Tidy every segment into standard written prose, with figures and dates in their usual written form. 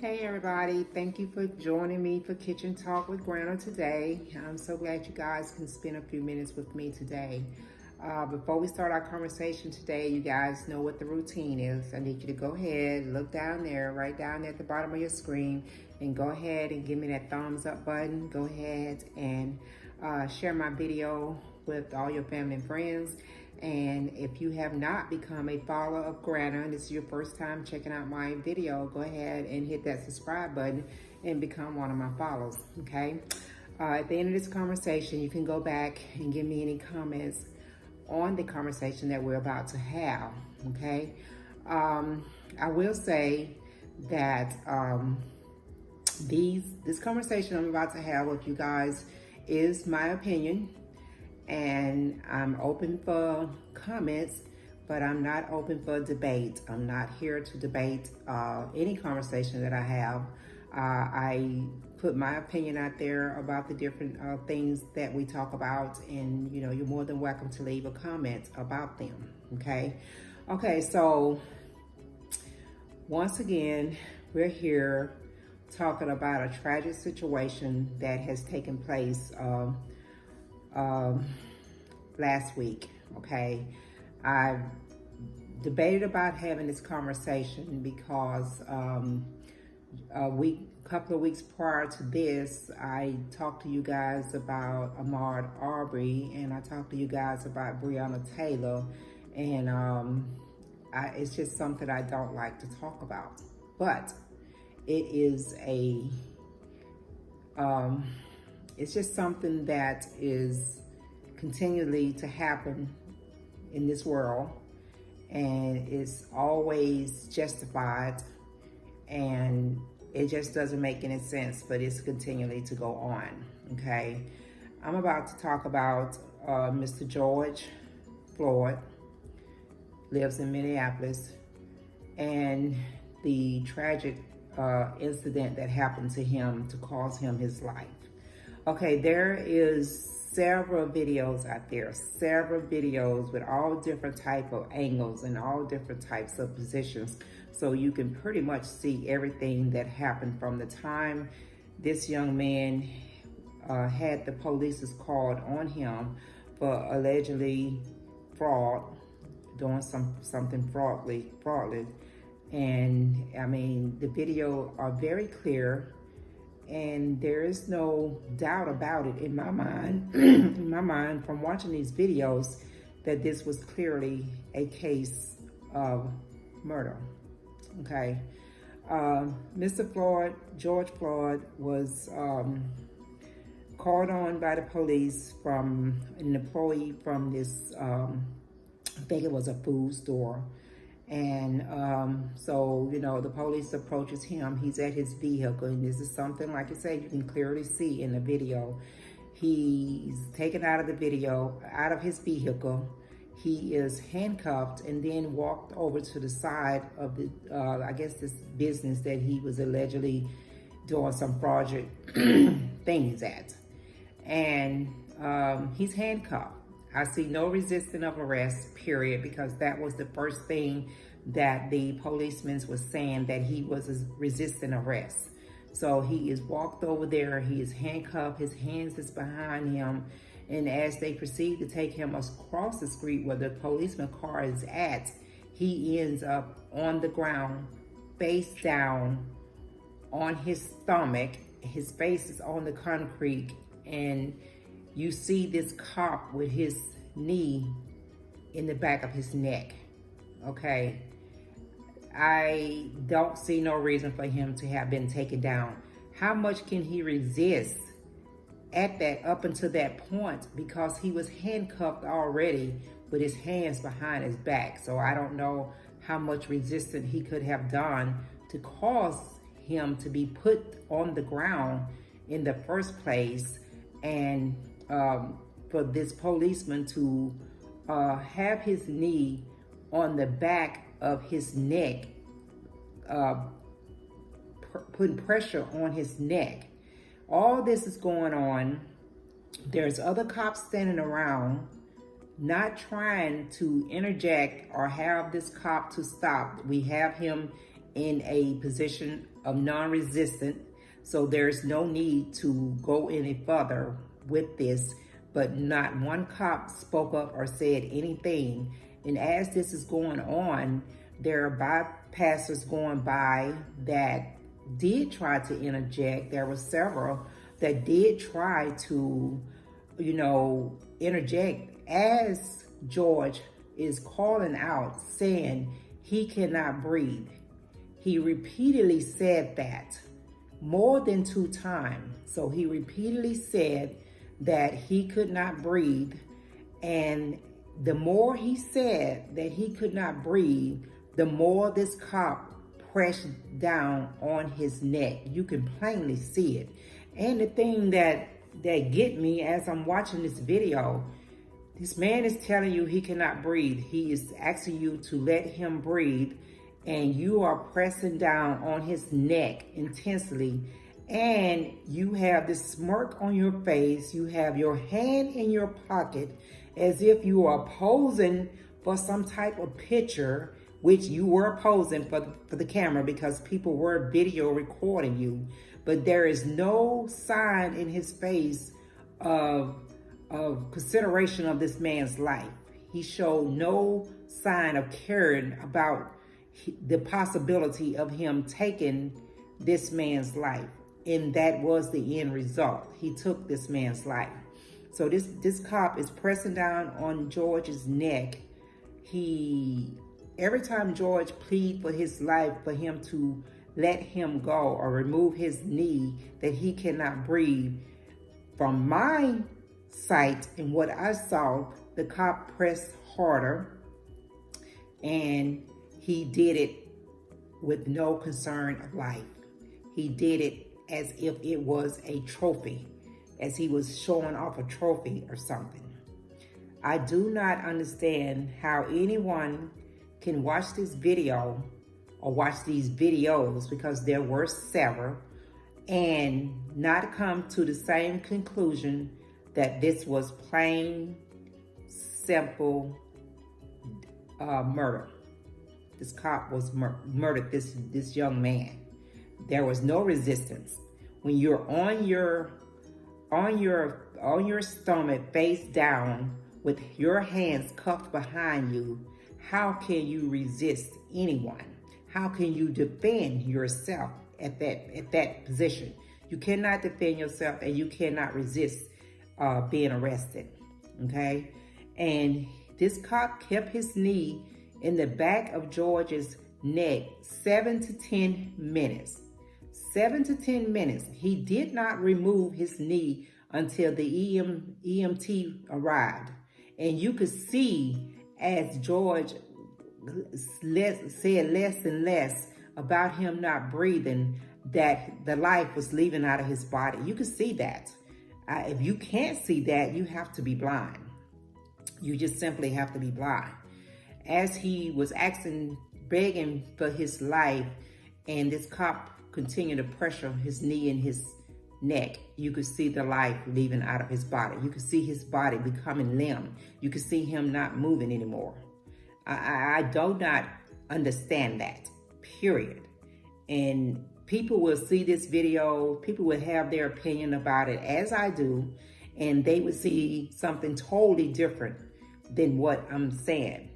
Hey everybody, thank you for joining me for Kitchen Talk with Granna today. I'm so glad you guys can spend a few minutes with me today. Before we start our conversation today, you guys know what the routine is. I need you to go ahead, look down there, right down there at the bottom of your screen, and go ahead and give me that thumbs up button. Go ahead and share my video with all your family and friends. And if you have not become a follower of Granna and this is your first time checking out my video, go ahead and hit that subscribe button and become one of my followers, okay? At the end of this conversation, you can go back and give me any comments on the conversation that we're about to have, okay? I will say that this conversation I'm about to have with you guys is my opinion. And I'm open for comments, but I'm not open for debate. I'm not here to debate any conversation that I have. I put my opinion out there about the different things that we talk about, and you know, you're more than welcome to leave a comment about them, okay? Okay, so once again, we're here talking about a tragic situation that has taken place last week, okay? I debated about having this conversation because a couple of weeks prior to this, I talked to you guys about Ahmaud Arbery, and I talked to you guys about Breonna Taylor, and it's just something I don't like to talk about. But it is it's just something that is continually to happen in this world, and it's always justified, and it just doesn't make any sense for this continually to go on, okay? I'm about to talk about Mr. George Floyd, lives in Minneapolis, and the tragic incident that happened to him to cost him his life. Okay, there is several videos out there, several videos with all different type of angles and all different types of positions. So you can pretty much see everything that happened from the time this young man had the police called on him for allegedly fraud, doing something fraudulent. And I mean, the video are very clear, and there is no doubt about it in my mind, from watching these videos, that this was clearly a case of murder, okay? Mr. Floyd, George Floyd, was called on by the police from an employee from this, I think it was a food store. And so, you know, the police approaches him. He's at his vehicle, and this is something, like I said, you can clearly see in the video. He's taken out of his vehicle. He is handcuffed and then walked over to the side of the, I guess, this business that he was allegedly doing some fraudulent things at. And he's handcuffed. I see no resistance of arrest, period, because that was the first thing that the policeman was saying, that he was resisting arrest. So he is walked over there, he is handcuffed, his hands is behind him, and as they proceed to take him across the street where the policeman car is at, he ends up on the ground, face down, on his stomach. His face is on the concrete, and you see this cop with his knee in the back of his neck, okay? I don't see no reason for him to have been taken down. How much can he resist up until that point? Because he was handcuffed already with his hands behind his back. So I don't know how much resistance he could have done to cause him to be put on the ground in the first place, and for this policeman to have his knee on the back of his neck, putting pressure on his neck. All this is going on. There's other cops standing around, not trying to interject or have this cop to stop. We have him in a position of non-resistant. So there's no need to go any further with this, but not one cop spoke up or said anything. And as this is going on, there are bypassers going by that did try to interject. There were several that did try to, interject as George is calling out, saying he cannot breathe. He repeatedly said that more than 2 times. So he repeatedly said that he could not breathe. And the more he said that he could not breathe, the more this cop pressed down on his neck. You can plainly see it. And the thing that get me as I'm watching this video, this man is telling you he cannot breathe. He is asking you to let him breathe, and you are pressing down on his neck intensely, and you have this smirk on your face. You have your hand in your pocket as if you are posing for some type of picture, which you were posing for the camera because people were video recording you. But there is no sign in his face of consideration of this man's life. He showed no sign of caring about the possibility of him taking this man's life. And that was the end result. He took this man's life. So this cop is pressing down on George's neck. Every time George pleaded for his life, for him to let him go or remove his knee, that he cannot breathe. From my sight and what I saw, the cop pressed harder, and he did it with no concern of life. He did it as if it was a trophy, as he was showing off a trophy or something. I do not understand how anyone can watch this video or watch these videos, because there were several, and not come to the same conclusion that this was plain, simple murder. This cop was murdered this young man. There was no resistance. When you're on your stomach, face down, with your hands cuffed behind you, how can you resist anyone? How can you defend yourself at that position? You cannot defend yourself, and you cannot resist being arrested, okay? And this cop kept his knee in the back of George's neck 7 to 10 minutes. 7 to 10 minutes. He did not remove his knee until the EMT arrived. And you could see as George said less and less about him not breathing, that the life was leaving out of his body. You could see that. If you can't see that, you have to be blind. You just simply have to be blind. As he was begging for his life, and this cop continued to pressure his knee and his neck, you could see the life leaving out of his body. You could see his body becoming limp. You could see him not moving anymore. I do not understand that, period. And people will see this video, people will have their opinion about it, as I do, and they would see something totally different than what I'm saying.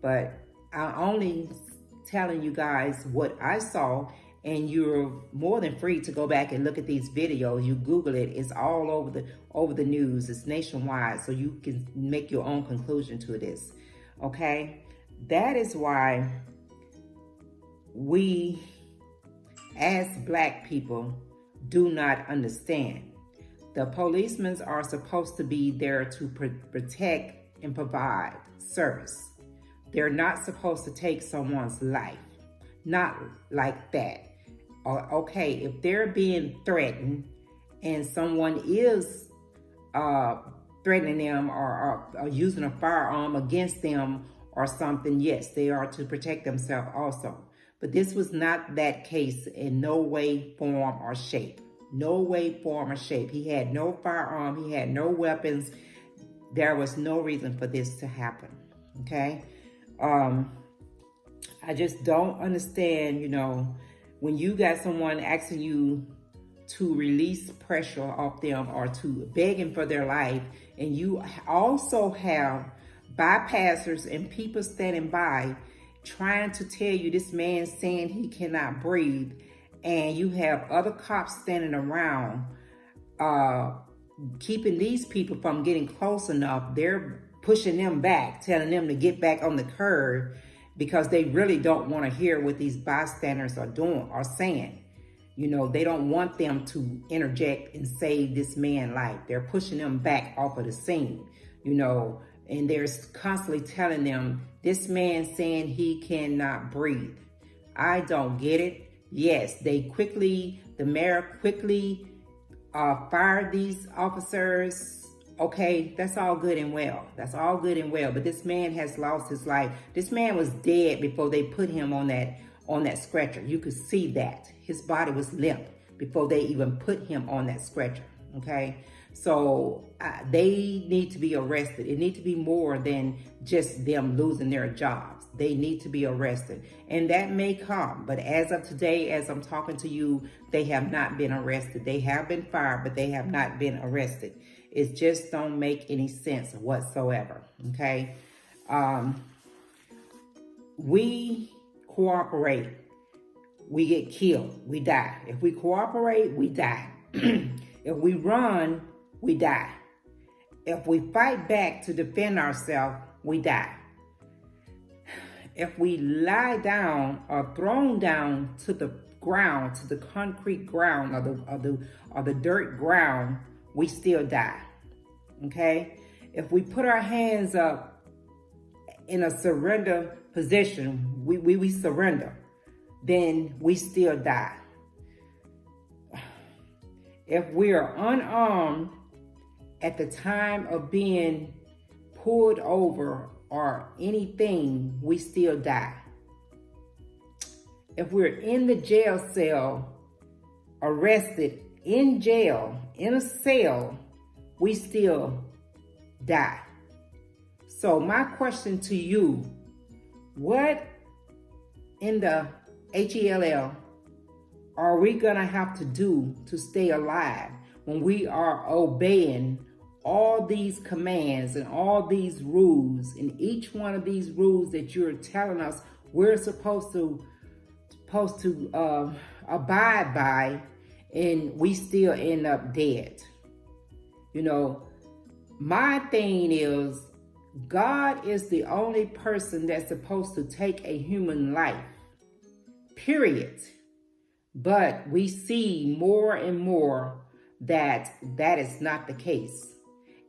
But I'm only telling you guys what I saw, and you're more than free to go back and look at these videos. You Google it, it's all over the news, it's nationwide, so you can make your own conclusion to this, okay? That is why we, as Black people, do not understand. The policemen are supposed to be there to protect and provide service. They're not supposed to take someone's life. Not like that. Okay, if they're being threatened and someone is threatening them or using a firearm against them or something, yes, they are to protect themselves also. But this was not that case in no way, form, or shape. No way, form, or shape. He had no firearm. He had no weapons. There was no reason for this to happen, okay? I just don't understand, when you got someone asking you to release pressure off them or to begging for their life, and you also have bypassers and people standing by trying to tell you this man saying he cannot breathe, and you have other cops standing around keeping these people from getting close enough. They're pushing them back, telling them to get back on the curb because they really don't want to hear what these bystanders are doing or saying. They don't want them to interject and save this man's life. They're pushing them back off of the scene, and they're constantly telling them, this man saying he cannot breathe. I don't get it. Yes, the mayor quickly fired these officers. Okay, that's all good and well. But this man has lost his life. This man was dead before they put him on that stretcher. You could see that. His body was limp before they even put him on that stretcher, okay? So they need to be arrested. It needs to be more than just them losing their jobs. They need to be arrested. And that may come, but as of today, as I'm talking to you, they have not been arrested. They have been fired, but they have not been arrested. It just don't make any sense whatsoever, okay? We cooperate, we get killed, we die. If we cooperate, we die. If we run, we die. If we fight back to defend ourselves, we die. If we lie down or thrown down to the ground, to the concrete ground or the dirt ground, we still die. Okay? If we put our hands up in a surrender position, we surrender, then we still die. If we are unarmed at the time of being pulled over or anything, we still die. If we're in the jail cell, arrested in jail, in a cell, we still die. So my question to you, what in the HELL are we gonna have to do to stay alive when we are obeying all these commands and all these rules, and each one of these rules that you're telling us we're supposed to abide by, and we still end up dead? My thing is, God is the only person that's supposed to take a human life, period. But we see more and more that is not the case.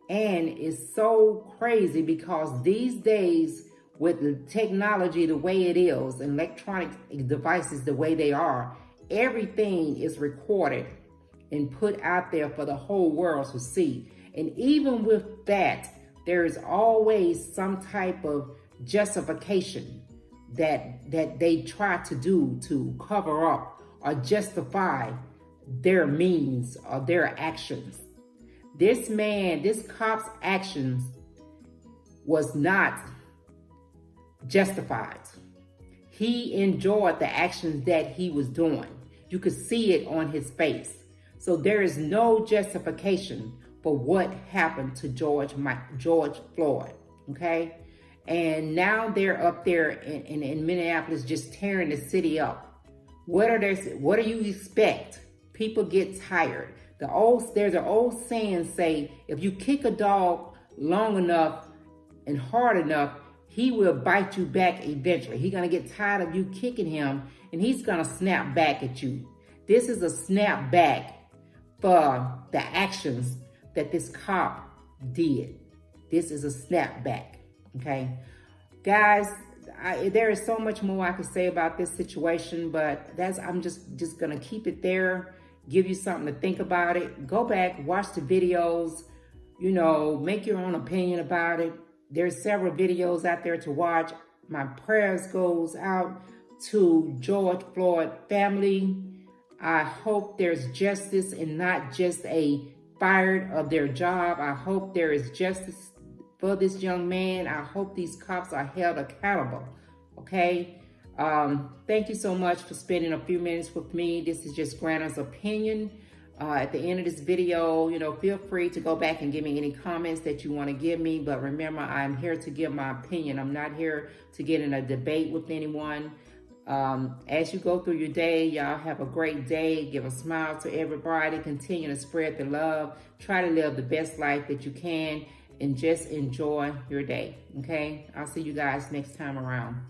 And it's so crazy because these days, with the technology the way it is, electronic devices the way they are, everything is recorded and put out there for the whole world to see. And even with that, there is always some type of justification that they try to do to cover up or justify their means or their actions. This cop's actions was not justified. He enjoyed the actions that he was doing. You could see it on his face. So there is no justification for what happened to George Floyd, okay? And now they're up there in Minneapolis just tearing the city up. What do you expect? People get tired. There's an old saying say, if you kick a dog long enough and hard enough, he will bite you back eventually. He's gonna get tired of you kicking him, and he's gonna snap back at you. This is a snap back for the actions that this cop did. This is a snapback, okay? Guys, there is so much more I could say about this situation, but I'm just gonna keep it there, give you something to think about it. Go back, watch the videos, make your own opinion about it. There's several videos out there to watch. My prayers goes out to George Floyd family. I hope there's justice and not just a fired of their job. I hope there is justice for this young man. I hope these cops are held accountable, okay? Thank you so much for spending a few minutes with me. This is just Granna's opinion. At the end of this video, you know, feel free to go back and give me any comments that you want to give me. But remember, I'm here to give my opinion. I'm not here to get in a debate with anyone. As you go through your day, y'all have a great day. Give a smile to everybody. Continue to spread the love. Try to live the best life that you can. And just enjoy your day, okay? I'll see you guys next time around.